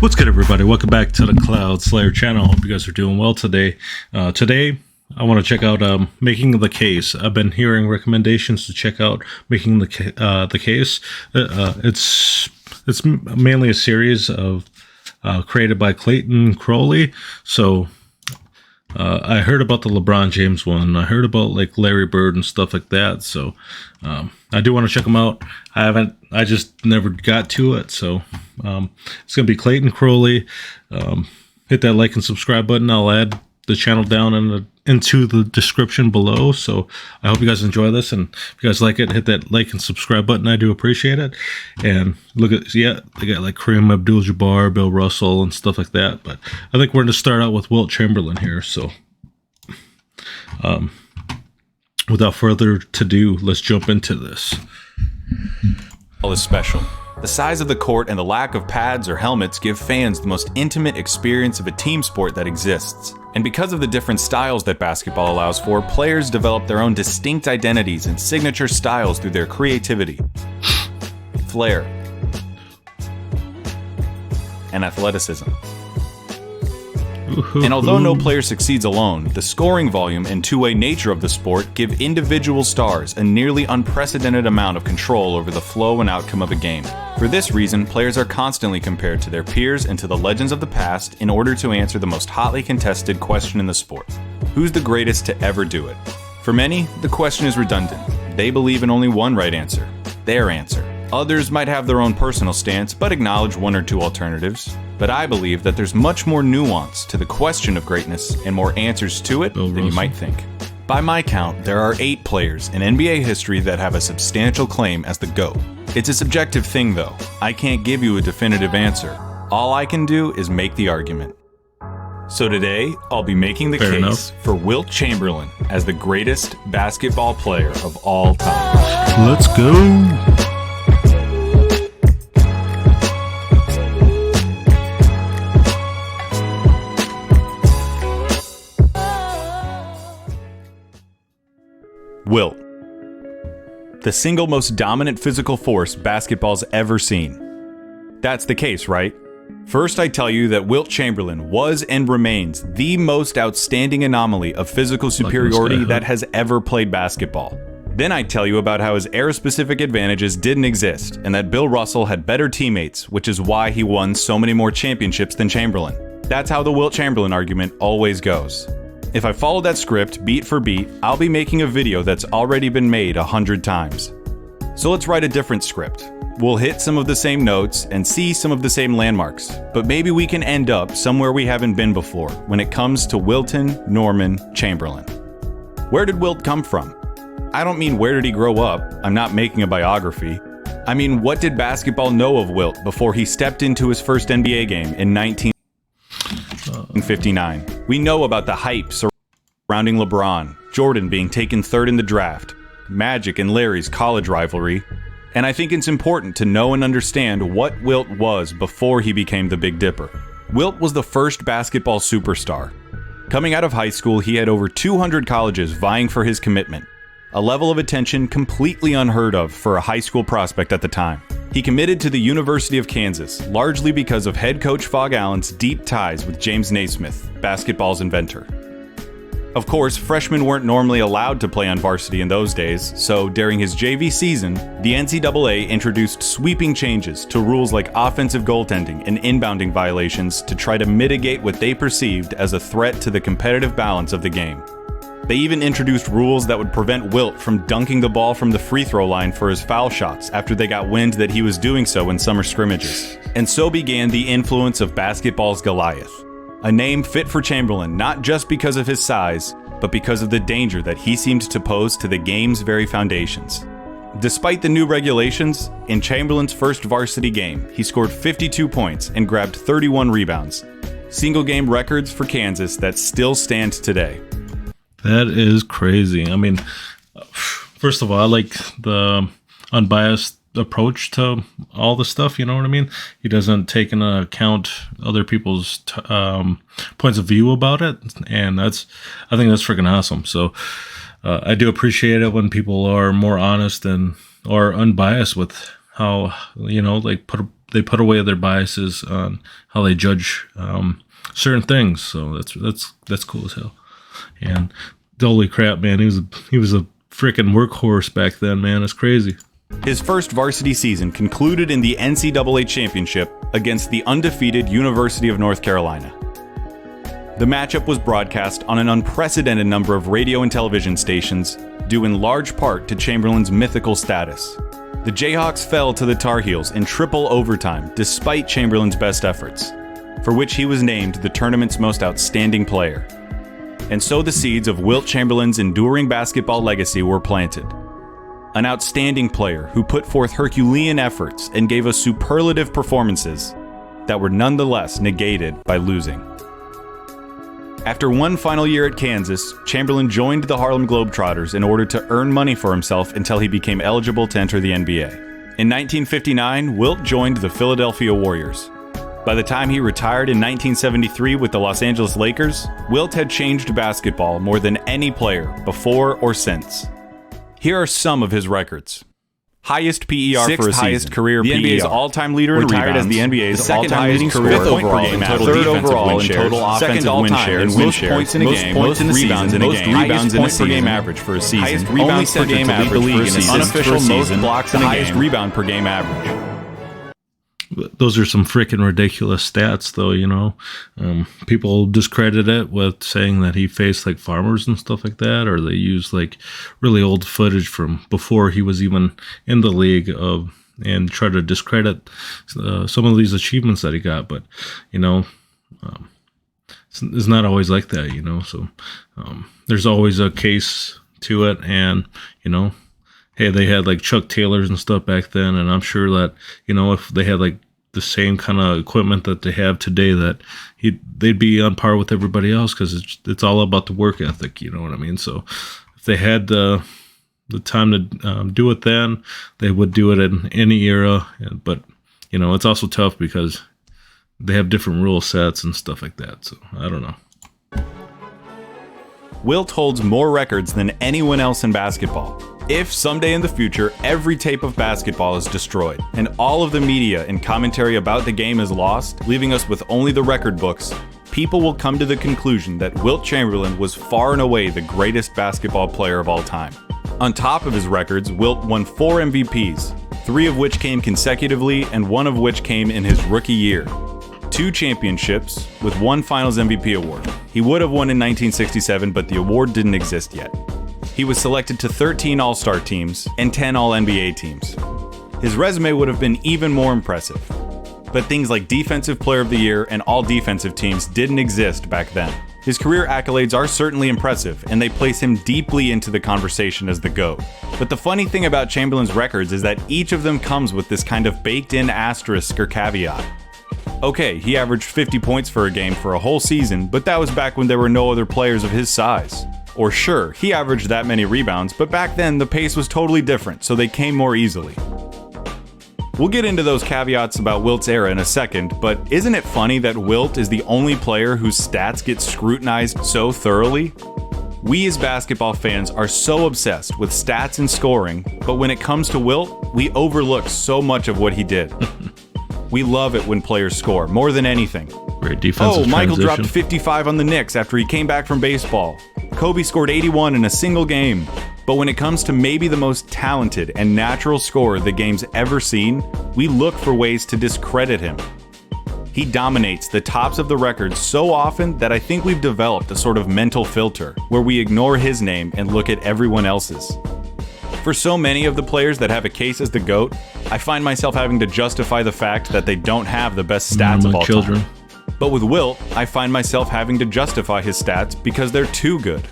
What's good, everybody? Welcome back to the Cloud Slayer channel. Hope you guys are doing well today. Today, I want to check out Making the Case. I've been hearing recommendations to check out Making the Case. It's mainly a series of created by Clayton Crowley. So I heard about the LeBron James one. I heard about like Larry Bird and stuff like that. So I do want to check them out. I just never got to it. So it's going to be Clayton Crowley. Hit that like and subscribe button. I'll add the channel down into the description below. So I hope you guys enjoy this. And if you guys like it, hit that like and subscribe button. I do appreciate it. And look at, they got like Kareem Abdul-Jabbar, Bill Russell, and stuff like that. But I think we're going to start out with Wilt Chamberlain here. So without further ado, let's jump into this. Is special. The size of the court and the lack of pads or helmets give fans the most intimate experience of a team sport that exists. And because of the different styles that basketball allows for, players develop their own distinct identities and signature styles through their creativity, flair, and athleticism. And although no player succeeds alone, the scoring volume and two-way nature of the sport give individual stars a nearly unprecedented amount of control over the flow and outcome of a game. For this reason, players are constantly compared to their peers and to the legends of the past in order to answer the most hotly contested question in the sport: who's the greatest to ever do it? For many, the question is redundant. They believe in only one right answer: their answer. Others might have their own personal stance, but acknowledge one or two alternatives. But I believe that there's much more nuance to the question of greatness and more answers to it than you might think. By my count, there are 8 players in NBA history that have a substantial claim as the GOAT. It's a subjective thing, though. I can't give you a definitive answer. All I can do is make the argument. So today, I'll be making the case for Wilt Chamberlain as the greatest basketball player of all time. Let's go! Wilt, the single most dominant physical force basketball's ever seen. That's the case, right? First, I tell you that Wilt Chamberlain was and remains the most outstanding anomaly of physical superiority that has ever played basketball. Then I tell you about how his era-specific advantages didn't exist, and that Bill Russell had better teammates, which is why he won so many more championships than Chamberlain. That's how the Wilt Chamberlain argument always goes. If I follow that script beat for beat, I'll be making a video that's already been made 100 times. So let's write a different script. We'll hit some of the same notes and see some of the same landmarks, but maybe we can end up somewhere we haven't been before when it comes to Wilton Norman Chamberlain. Where did Wilt come from? I don't mean where did he grow up. I'm not making a biography. I mean, what did basketball know of Wilt before he stepped into his first NBA game in 1959? We know about the hype surrounding LeBron, Jordan being taken 3rd in the draft, Magic and Larry's college rivalry, and I think it's important to know and understand what Wilt was before he became the Big Dipper. Wilt was the first basketball superstar. Coming out of high school, he had over 200 colleges vying for his commitment, a level of attention completely unheard of for a high school prospect at the time. He committed to the University of Kansas, largely because of head coach Phog Allen's deep ties with James Naismith, basketball's inventor. Of course, freshmen weren't normally allowed to play on varsity in those days, so during his JV season, the NCAA introduced sweeping changes to rules like offensive goaltending and inbounding violations to try to mitigate what they perceived as a threat to the competitive balance of the game. They even introduced rules that would prevent Wilt from dunking the ball from the free throw line for his foul shots after they got wind that he was doing so in summer scrimmages. And so began the influence of basketball's Goliath, a name fit for Chamberlain not just because of his size, but because of the danger that he seemed to pose to the game's very foundations. Despite the new regulations, in Chamberlain's first varsity game, he scored 52 points and grabbed 31 rebounds, single-game records for Kansas that still stand today. That is crazy. I mean, first of all, I like the unbiased approach to all the stuff, you know what I mean? He doesn't take into account other people's points of view about it, and I think that's freaking awesome. So I do appreciate it when people are more honest and or unbiased with how, you know, like put they put away their biases on how they judge certain things. So that's cool as hell. And holy crap, man, he was a freaking workhorse back then, man. It's crazy. His first varsity season concluded in the NCAA championship against the undefeated University of North Carolina. The matchup was broadcast on an unprecedented number of radio and television stations, due in large part to Chamberlain's mythical status. The Jayhawks fell to the Tar Heels in triple overtime despite Chamberlain's best efforts, for which he was named the tournament's most outstanding player. And so the seeds of Wilt Chamberlain's enduring basketball legacy were planted. An outstanding player who put forth Herculean efforts and gave us superlative performances that were nonetheless negated by losing. After one final year at Kansas, Chamberlain joined the Harlem Globetrotters in order to earn money for himself until he became eligible to enter the NBA. In 1959, Wilt joined the Philadelphia Warriors. By the time he retired in 1973 with the Los Angeles Lakers, Wilt had changed basketball more than any player before or since. Here are some of his records. Highest PER for a season. Highest career the NBA's all-time leader in rebounds. Retired as the NBA's all-time leading scorer. Fifth overall in total defensive win shares. Second all-time in win shares. Most points in a game. Most rebounds in a game. Most rebounds in a game average for a season. Highest rebounds per game average for a season. Unofficial most blocks in a game. Highest rebound per game average. Those are some freaking ridiculous stats, though, you know. People discredit it with saying that he faced like farmers and stuff like that, or they use like really old footage from before he was even in the league and try to discredit some of these achievements that he got. But, you know, it's not always like that, you know. So there's always a case to it, and, you know, hey, they had like Chuck Taylors and stuff back then, and I'm sure that, you know, if they had like the same kind of equipment that they have today, that they'd be on par with everybody else, because it's all about the work ethic, you know what I mean? So if they had the time to do it then, they would do it in any era. But, you know, it's also tough because they have different rule sets and stuff like that. So I don't know. Wilt holds more records than anyone else in basketball. If someday in the future every tape of basketball is destroyed and all of the media and commentary about the game is lost, leaving us with only the record books, people will come to the conclusion that Wilt Chamberlain was far and away the greatest basketball player of all time. On top of his records, Wilt won 4 MVPs, 3 of which came consecutively and 1 of which came in his rookie year. 2 championships with 1 Finals MVP award. He would have won in 1967, but the award didn't exist yet. He was selected to 13 All-Star teams and 10 All-NBA teams. His resume would have been even more impressive. But things like Defensive Player of the Year and All-Defensive teams didn't exist back then. His career accolades are certainly impressive, and they place him deeply into the conversation as the GOAT. But the funny thing about Chamberlain's records is that each of them comes with this kind of baked-in asterisk or caveat. Okay, he averaged 50 points for a game for a whole season, but that was back when there were no other players of his size. Or sure, he averaged that many rebounds, but back then the pace was totally different, so they came more easily. We'll get into those caveats about Wilt's era in a second, but isn't it funny that Wilt is the only player whose stats get scrutinized so thoroughly? We as basketball fans are so obsessed with stats and scoring, but when it comes to Wilt, we overlook so much of what he did. We love it when players score, more than anything. Great defensive Michael transition. dropped 55 on the Knicks after he came back from baseball. Kobe scored 81 in a single game. But when it comes to maybe the most talented and natural scorer the game's ever seen, we look for ways to discredit him. He dominates the tops of the records so often that I think we've developed a sort of mental filter where we ignore his name and look at everyone else's. For so many of the players that have a case as the GOAT, I find myself having to justify the fact that they don't have the best stats of all time. But with Wilt, I find myself having to justify his stats because they're too good.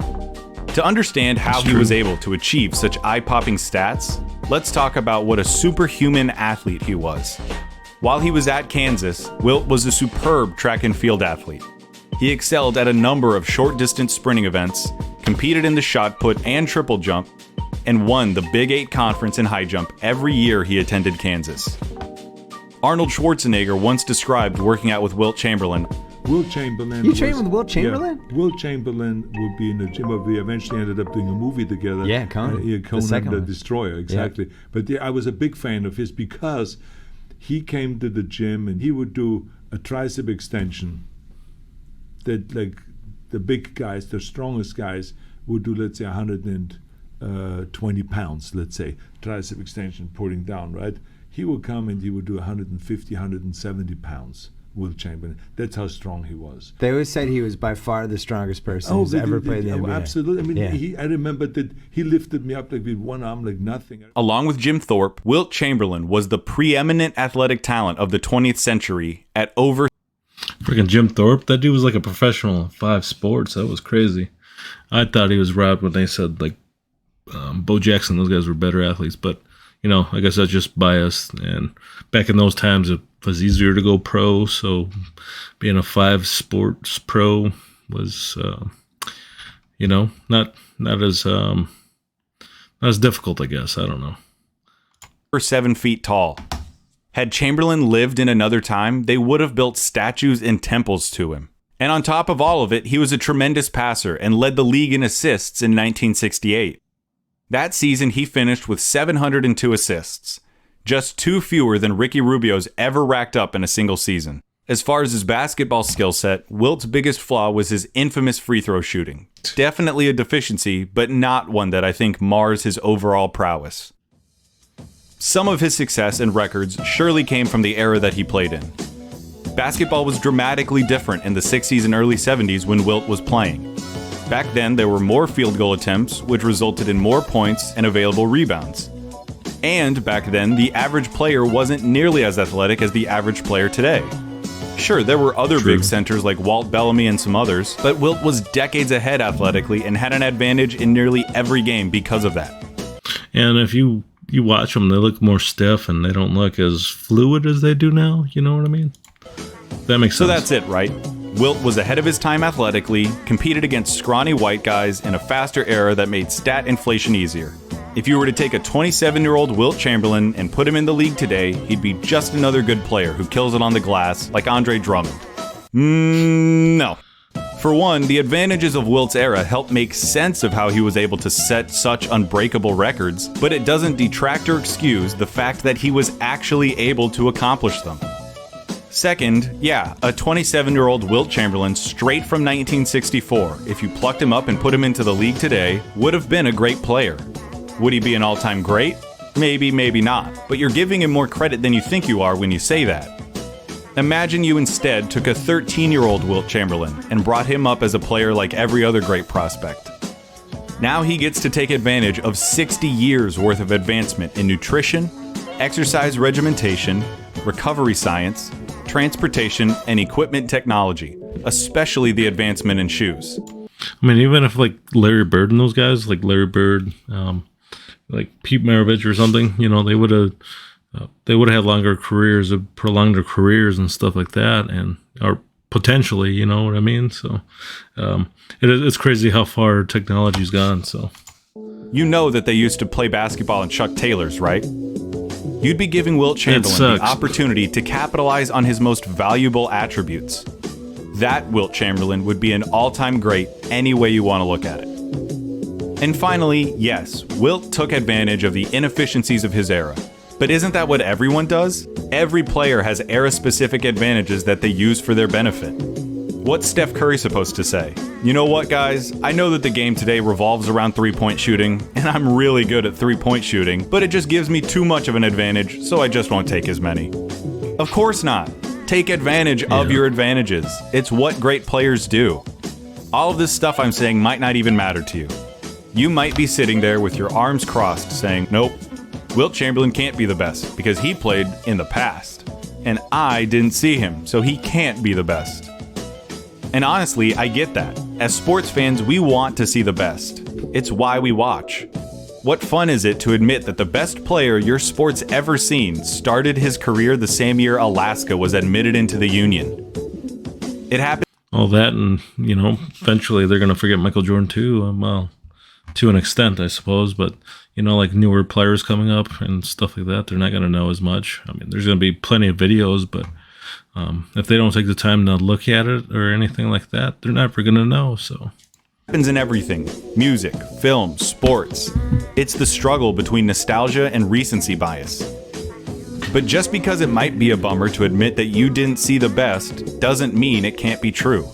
To understand how he was able to achieve such eye-popping stats, let's talk about what a superhuman athlete he was. While he was at Kansas, Wilt was a superb track and field athlete. He excelled at a number of short-distance sprinting events, competed in the shot put and triple jump, and won the Big 8 conference in high jump every year he attended Kansas. Arnold Schwarzenegger once described working out with Wilt Chamberlain. Wilt Chamberlain. You trained with Wilt Chamberlain? Yeah, Wilt Chamberlain would be in the gym, but we eventually ended up doing a movie together. Yeah, Conan. Conan the the Destroyer, exactly. Yeah. But I was a big fan of his because he came to the gym and he would do a tricep extension that, like, the big guys, the strongest guys, would do, let's say, 120 pounds, let's say, tricep extension, pulling down, right? He would come and he would do 150, 170 pounds, Wilt Chamberlain. That's how strong he was. They always said he was by far the strongest person who's ever played in the NBA. Absolutely. I mean, I remember that he lifted me up like with one arm like nothing. Along with Jim Thorpe, Wilt Chamberlain was the preeminent athletic talent of the 20th century at over... Freaking Jim Thorpe, that dude was like a professional in 5 sports. That was crazy. I thought he was robbed when they said, like, Bo Jackson, those guys were better athletes, but I guess that's just biased. And back in those times, it was easier to go pro. So being a 5 sports pro was, not as difficult, I guess. I don't know. 7 feet tall. Had Chamberlain lived in another time, they would have built statues and temples to him. And on top of all of it, he was a tremendous passer and led the league in assists in 1968. That season, he finished with 702 assists, just 2 fewer than Ricky Rubio's ever racked up in a single season. As far as his basketball skill set, Wilt's biggest flaw was his infamous free throw shooting. Definitely a deficiency, but not one that I think mars his overall prowess. Some of his success and records surely came from the era that he played in. Basketball was dramatically different in the 60s and early 70s when Wilt was playing. Back then, there were more field goal attempts, which resulted in more points and available rebounds. And back then, the average player wasn't nearly as athletic as the average player today. Sure, there were other big centers like Walt Bellamy and some others, but Wilt was decades ahead athletically and had an advantage in nearly every game because of that. And if you watch them, they look more stiff and they don't look as fluid as they do now. You know what I mean? That makes sense. So that's it, right? Wilt was ahead of his time athletically, competed against scrawny white guys in a faster era that made stat inflation easier. If you were to take a 27-year-old Wilt Chamberlain and put him in the league today, he'd be just another good player who kills it on the glass, like Andre Drummond. No. For one, the advantages of Wilt's era help make sense of how he was able to set such unbreakable records, but it doesn't detract or excuse the fact that he was actually able to accomplish them. Second, yeah, a 27-year-old Wilt Chamberlain straight from 1964, if you plucked him up and put him into the league today, would have been a great player. Would he be an all-time great? Maybe, maybe not, but you're giving him more credit than you think you are when you say that. Imagine you instead took a 13-year-old Wilt Chamberlain and brought him up as a player like every other great prospect. Now he gets to take advantage of 60 years worth of advancement in nutrition, exercise regimentation, recovery science, transportation, and equipment technology, especially the advancement in shoes. I mean, even if like Larry Bird and those guys, like Larry Bird, like Pete Maravich or something, they would have had longer careers, prolonged their careers and stuff like that, and or potentially, you know what I mean? So it's crazy how far technology's gone. So you know that they used to play basketball in Chuck Taylors, right? You'd be giving Wilt Chamberlain the opportunity to capitalize on his most valuable attributes. That Wilt Chamberlain would be an all-time great any way you want to look at it. And finally, yes, Wilt took advantage of the inefficiencies of his era. But isn't that what everyone does? Every player has era-specific advantages that they use for their benefit. What's Steph Curry supposed to say? You know what, guys? I know that the game today revolves around three-point shooting, and I'm really good at three-point shooting, but it just gives me too much of an advantage, so I just won't take as many. Of course not. Take advantage of your advantages. It's what great players do. All of this stuff I'm saying might not even matter to you. You might be sitting there with your arms crossed saying, nope, Wilt Chamberlain can't be the best because he played in the past. And I didn't see him, so he can't be the best. And honestly, I get that. As sports fans, we want to see the best. It's why we watch. What fun is it to admit that the best player your sport's ever seen started his career the same year Alaska was admitted into the Union? It happened. All that, and, eventually they're going to forget Michael Jordan too. Well, to an extent, I suppose, but, like newer players coming up and stuff like that, they're not going to know as much. I mean, there's going to be plenty of videos, but if they don't take the time to look at it or anything like that, they're never going to know, so... Happens in everything. Music, film, sports. It's the struggle between nostalgia and recency bias. But just because it might be a bummer to admit that you didn't see the best doesn't mean it can't be true.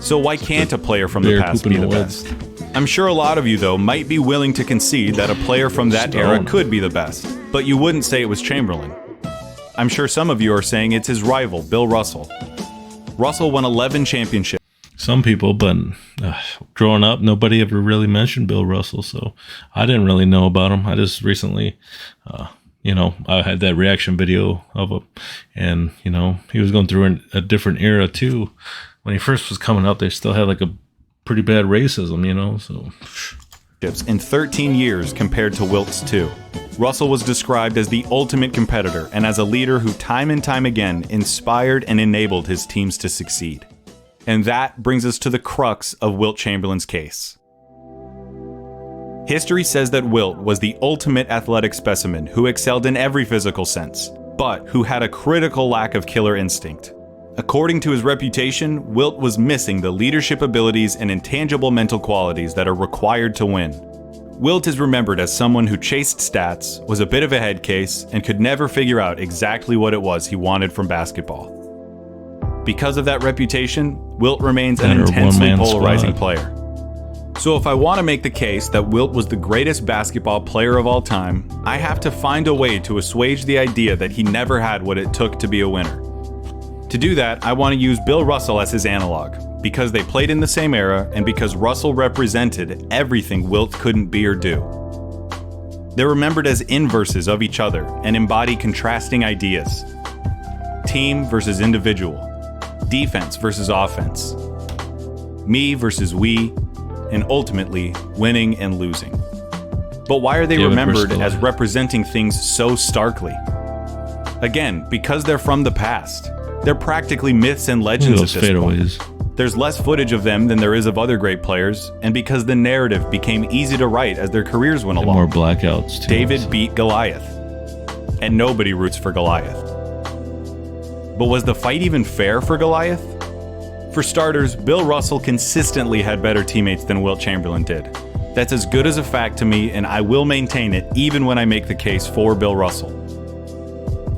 So why can't a player from the past be the best? I'm sure a lot of you, though, might be willing to concede that a player from that era could be the best, but you wouldn't say it was Chamberlain. I'm sure some of you are saying it's his rival, Bill Russell. Russell won 11 championships. Some people, but growing up, nobody ever really mentioned Bill Russell, so I didn't really know about him. I just recently, I had that reaction video of him, and, he was going through a different era, too. When he first was coming up, they still had, like, a pretty bad racism, so... in 13 years compared to Wilt's 2. Russell was described as the ultimate competitor and as a leader who time and time again inspired and enabled his teams to succeed. And that brings us to the crux of Wilt Chamberlain's case. History says that Wilt was the ultimate athletic specimen who excelled in every physical sense, but who had a critical lack of killer instinct. According to his reputation, Wilt was missing the leadership abilities and intangible mental qualities that are required to win. Wilt is remembered as someone who chased stats, was a bit of a head case, and could never figure out exactly what it was he wanted from basketball. Because of that reputation, Wilt remains an intensely polarizing player. So if I want to make the case that Wilt was the greatest basketball player of all time, I have to find a way to assuage the idea that he never had what it took to be a winner. To do that, I want to use Bill Russell as his analog, because they played in the same era and because Russell represented everything Wilt couldn't be or do. They're remembered as inverses of each other and embody contrasting ideas. Team versus individual, defense versus offense, me versus we, and ultimately winning and losing. But why are they remembered as representing things so starkly? Again, because they're from the past. They're practically myths and legends at this point. There's less footage of them than there is of other great players, and because the narrative became easy to write as their careers went along. More blackouts, too. David beat Goliath, and nobody roots for Goliath. But was the fight even fair for Goliath? For starters, Bill Russell consistently had better teammates than Wilt Chamberlain did. That's as good as a fact to me, and I will maintain it even when I make the case for Bill Russell.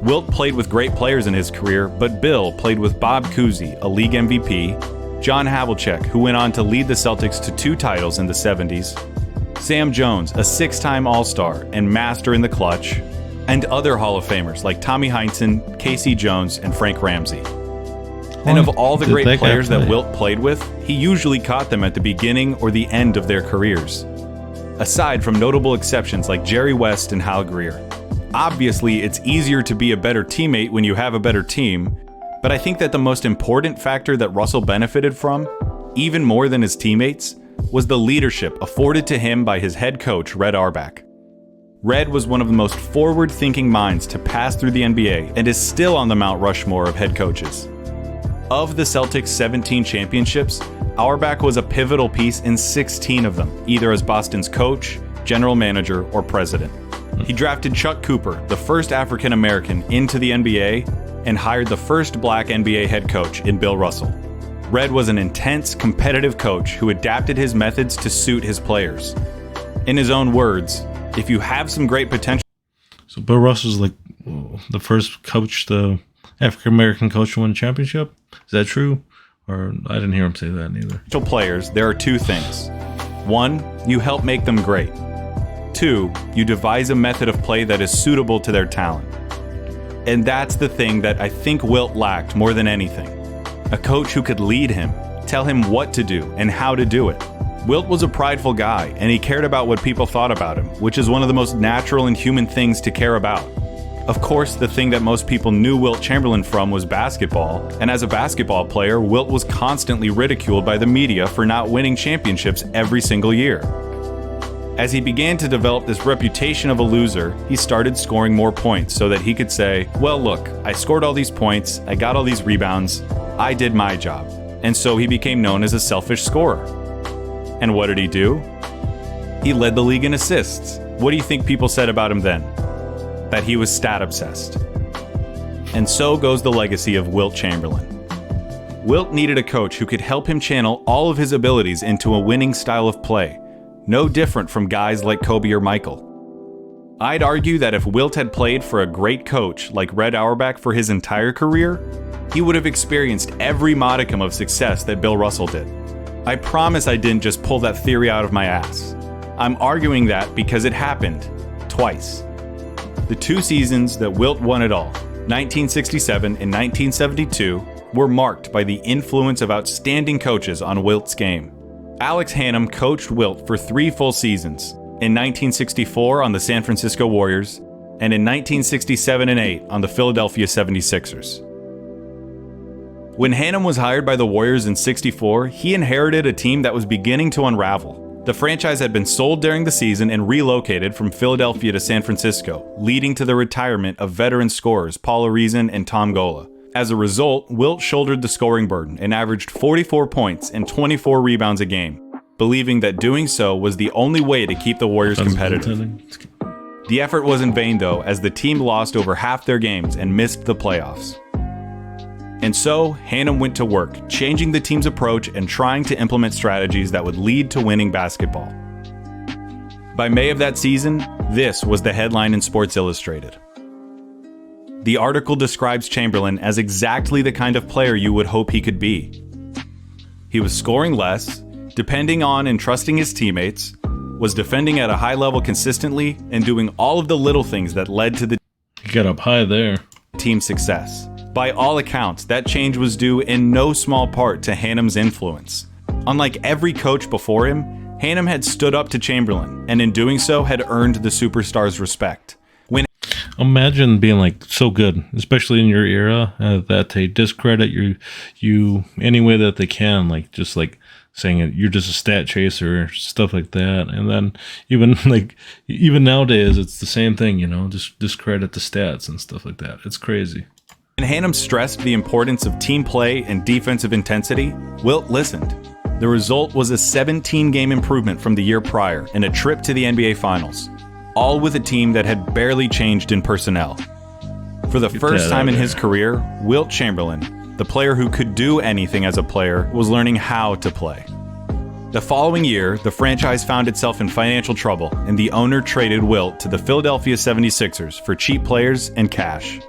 Wilt played with great players in his career, but Bill played with Bob Cousy, a league MVP, John Havlicek, who went on to lead the Celtics to 2 titles in the 70s, Sam Jones, a 6-time All-Star and master in the clutch, and other Hall of Famers like Tommy Heinsohn, Casey Jones, and Frank Ramsey. And of all the great players that Wilt played with, he usually caught them at the beginning or the end of their careers, aside from notable exceptions like Jerry West and Hal Greer. Obviously, it's easier to be a better teammate when you have a better team, but I think that the most important factor that Russell benefited from, even more than his teammates, was the leadership afforded to him by his head coach, Red Auerbach. Red was one of the most forward-thinking minds to pass through the NBA and is still on the Mount Rushmore of head coaches. Of the Celtics' 17 championships, Auerbach was a pivotal piece in 16 of them, either as Boston's coach, general manager, or president. He drafted Chuck Cooper, the first African-American, into the NBA and hired the first black NBA head coach in Bill Russell. Red was an intense, competitive coach who adapted his methods to suit his players. In his own words, if you have some great potential... So Bill Russell's like the first coach, the African-American coach to win a championship? Is that true? Or I didn't hear him say that either. Players, there are 2 things. 1, you help make them great. 2, you devise a method of play that is suitable to their talent. And that's the thing that I think Wilt lacked more than anything. A coach who could lead him, tell him what to do and how to do it. Wilt was a prideful guy, and he cared about what people thought about him, which is one of the most natural and human things to care about. Of course, the thing that most people knew Wilt Chamberlain from was basketball, and as a basketball player, Wilt was constantly ridiculed by the media for not winning championships every single year. As he began to develop this reputation of a loser, he started scoring more points so that he could say, well, look, I scored all these points, I got all these rebounds, I did my job. And so he became known as a selfish scorer. And what did he do? He led the league in assists. What do you think people said about him then? That he was stat obsessed. And so goes the legacy of Wilt Chamberlain. Wilt needed a coach who could help him channel all of his abilities into a winning style of play, no different from guys like Kobe or Michael. I'd argue that if Wilt had played for a great coach like Red Auerbach for his entire career, he would have experienced every modicum of success that Bill Russell did. I promise I didn't just pull that theory out of my ass. I'm arguing that because it happened twice. The 2 seasons that Wilt won it all, 1967 and 1972, were marked by the influence of outstanding coaches on Wilt's game. Alex Hannum coached Wilt for 3 full seasons, in 1964 on the San Francisco Warriors, and in 1967 and 8 on the Philadelphia 76ers. When Hannum was hired by the Warriors in '64, he inherited a team that was beginning to unravel. The franchise had been sold during the season and relocated from Philadelphia to San Francisco, leading to the retirement of veteran scorers Paul Arizin and Tom Gola. As a result, Wilt shouldered the scoring burden and averaged 44 points and 24 rebounds a game, believing that doing so was the only way to keep the Warriors competitive. The effort was in vain though, as the team lost over half their games and missed the playoffs. And so, Hannum went to work, changing the team's approach and trying to implement strategies that would lead to winning basketball. By May of that season, this was the headline in Sports Illustrated. The article describes Chamberlain as exactly the kind of player you would hope he could be. He was scoring less, depending on and trusting his teammates, was defending at a high level consistently, and doing all of the little things that led to the He got up high there. team's success. By all accounts, that change was due in no small part to Hannum's influence. Unlike every coach before him, Hannum had stood up to Chamberlain, and in doing so had earned the superstar's respect. Imagine being like so good, especially in your era, that they discredit you any way that they can, like just like saying it, you're just a stat chaser, stuff like that. And then even nowadays, it's the same thing, just discredit the stats and stuff like that. It's crazy. When Hannum stressed the importance of team play and defensive intensity, Wilt listened. The result was a 17-game improvement from the year prior and a trip to the NBA Finals, all with a team that had barely changed in personnel. For the first time in his career, Wilt Chamberlain, the player who could do anything as a player, was learning how to play. The following year, the franchise found itself in financial trouble, and the owner traded Wilt to the Philadelphia 76ers for cheap players and cash.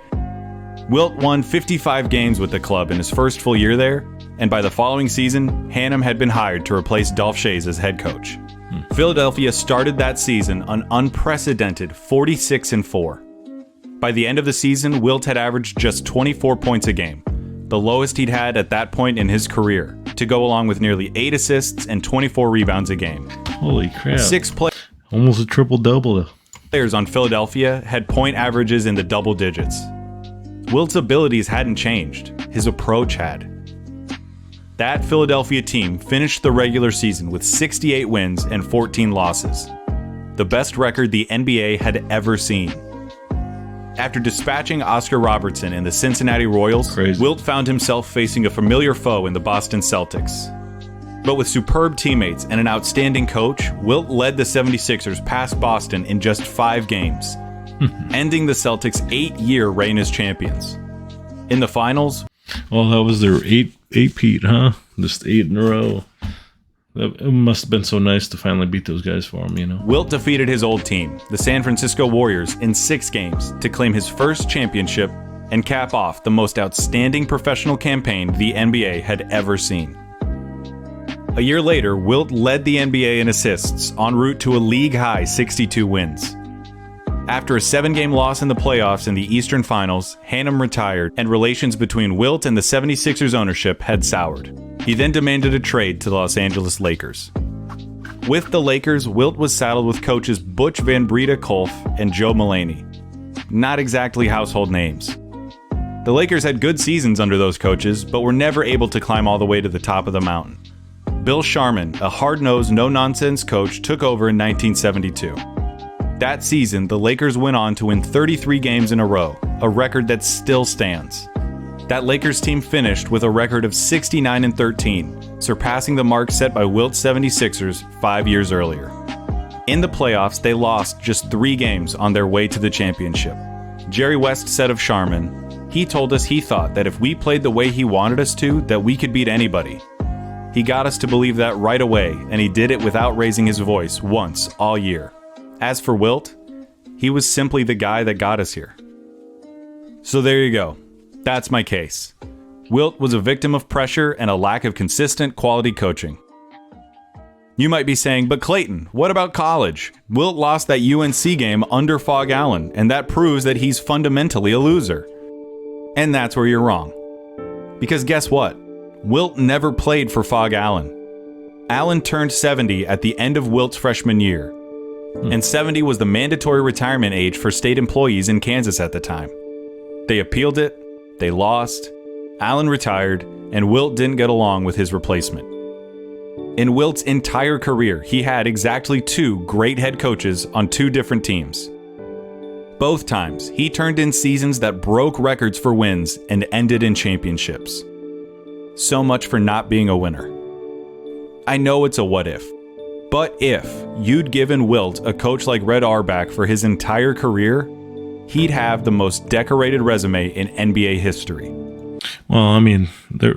Wilt won 55 games with the club in his first full year there, and by the following season, Hannum had been hired to replace Dolph Schayes as head coach. Philadelphia started that season an unprecedented 46-4. By the end of the season, Wilt had averaged just 24 points a game, the lowest he'd had at that point in his career, to go along with nearly 8 assists and 24 rebounds a game. Holy crap. 6 Almost a triple-double. players on Philadelphia had point averages in the double digits. Wilt's abilities hadn't changed, his approach had. That Philadelphia team finished the regular season with 68 wins and 14 losses, the best record the NBA had ever seen. After dispatching Oscar Robertson and the Cincinnati Royals, Wilt found himself facing a familiar foe in the Boston Celtics. But with superb teammates and an outstanding coach, Wilt led the 76ers past Boston in just 5 games, ending the Celtics' 8-year reign as champions. In the finals, well, that was their eight-peat, huh? Just 8 in a row. It must have been so nice to finally beat those guys for him, Wilt defeated his old team, the San Francisco Warriors, in 6 games to claim his first championship and cap off the most outstanding professional campaign the NBA had ever seen. A year later, Wilt led the NBA in assists, en route to a league-high 62 wins. After a 7-game loss in the playoffs in the Eastern Finals, Hannum retired, and relations between Wilt and the 76ers ownership had soured. He then demanded a trade to the Los Angeles Lakers. With the Lakers, Wilt was saddled with coaches Butch Van Breda-Kolff and Joe Mulaney. Not exactly household names. The Lakers had good seasons under those coaches, but were never able to climb all the way to the top of the mountain. Bill Sharman, a hard-nosed, no-nonsense coach, took over in 1972. That season, the Lakers went on to win 33 games in a row, a record that still stands. That Lakers team finished with a record of 69-13, surpassing the mark set by Wilt's 76ers 5 years earlier. In the playoffs, they lost just 3 games on their way to the championship. Jerry West said of Sharman, "He told us he thought that if we played the way he wanted us to, that we could beat anybody. He got us to believe that right away, and he did it without raising his voice once all year." As for Wilt, He was simply the guy that got us here. So there you go. That's my case. Wilt was a victim of pressure and a lack of consistent quality coaching. You might be saying, but Clayton, what about college? Wilt lost that UNC game under Fog Allen, and that proves that he's fundamentally a loser. And that's where you're wrong. Because guess what? Wilt never played for Fog Allen. Allen turned 70 at the end of Wilt's freshman year, and 70 was the mandatory retirement age for state employees in Kansas at the time. They appealed it, they lost, Allen retired, and Wilt didn't get along with his replacement. In Wilt's entire career, he had exactly 2 great head coaches on 2 different teams. Both times, he turned in seasons that broke records for wins and ended in championships. So much for not being a winner. I know it's a what if, but if you'd given Wilt a coach like Red Auerbach for his entire career, he'd have the most decorated resume in NBA history. Well, I mean,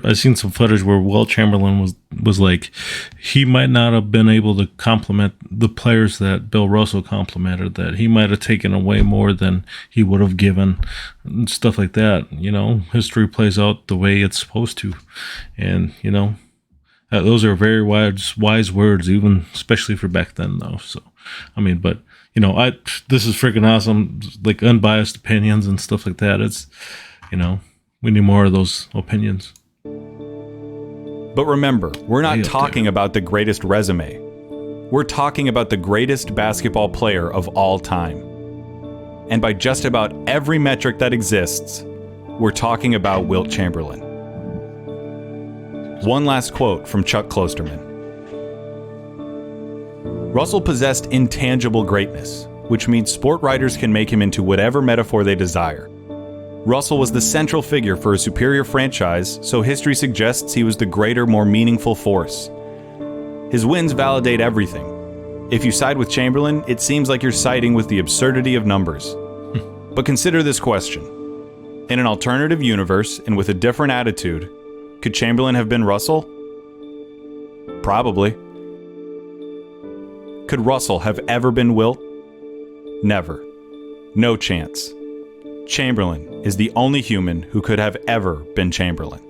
I've seen some footage where Wilt Chamberlain was like, he might not have been able to compliment the players that Bill Russell complimented, that he might have taken away more than he would have given, and stuff like that. You know, history plays out the way it's supposed to. And, you know, those are very wise words, even especially for back then, though. So, I mean, but, you know, this is freaking awesome, like unbiased opinions and stuff like that. It's, you know, we need more of those opinions. But remember, we're not talking about the greatest resume. We're talking about the greatest basketball player of all time. And by just about every metric that exists, we're talking about Wilt Chamberlain. One last quote from Chuck Klosterman. Russell possessed intangible greatness, which means sport writers can make him into whatever metaphor they desire. Russell was the central figure for a superior franchise, so history suggests he was the greater, more meaningful force. His wins validate everything. If you side with Chamberlain, it seems like you're siding with the absurdity of numbers. But consider this question. In an alternative universe and with a different attitude, could Chamberlain have been Russell? Probably. Could Russell have ever been Wilt? Never. No chance. Chamberlain is the only human who could have ever been Chamberlain.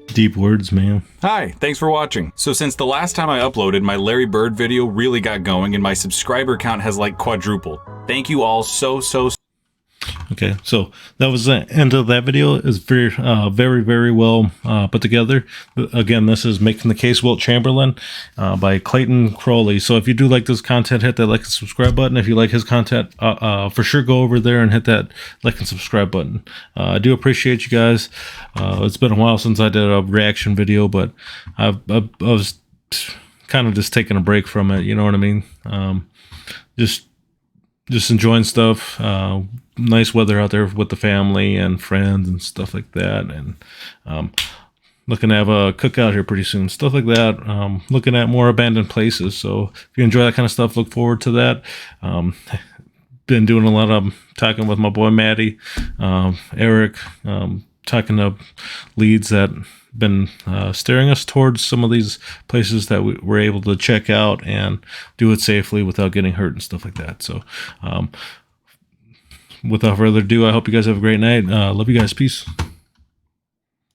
Deep words, man. Hi, thanks for watching. So since the last time I uploaded, my Larry Bird video really got going and my subscriber count has like quadrupled. Thank you all so. Okay, so that was the end of that video. It's very, very well put together. Again, this is Making the Case Wilt Chamberlain by Clayton Crowley. So if you do like this content, hit that like and subscribe button. If you like his content, for sure go over there and hit that like and subscribe button. I do appreciate you guys. It's been a while since I did a reaction video, but I was kind of just taking a break from it. You know what I mean? Just enjoying stuff. Nice weather out there with the family and friends and stuff like that. And looking to have a cookout here pretty soon. Stuff like that. Looking at more abandoned places. So if you enjoy that kind of stuff, look forward to that. Been doing a lot of talking with my boy Maddie, Eric, talking to leads that been steering us towards some of these places that we were able to check out and do it safely without getting hurt and stuff like that. So without further ado, I hope you guys have a great night. Love you guys. Peace.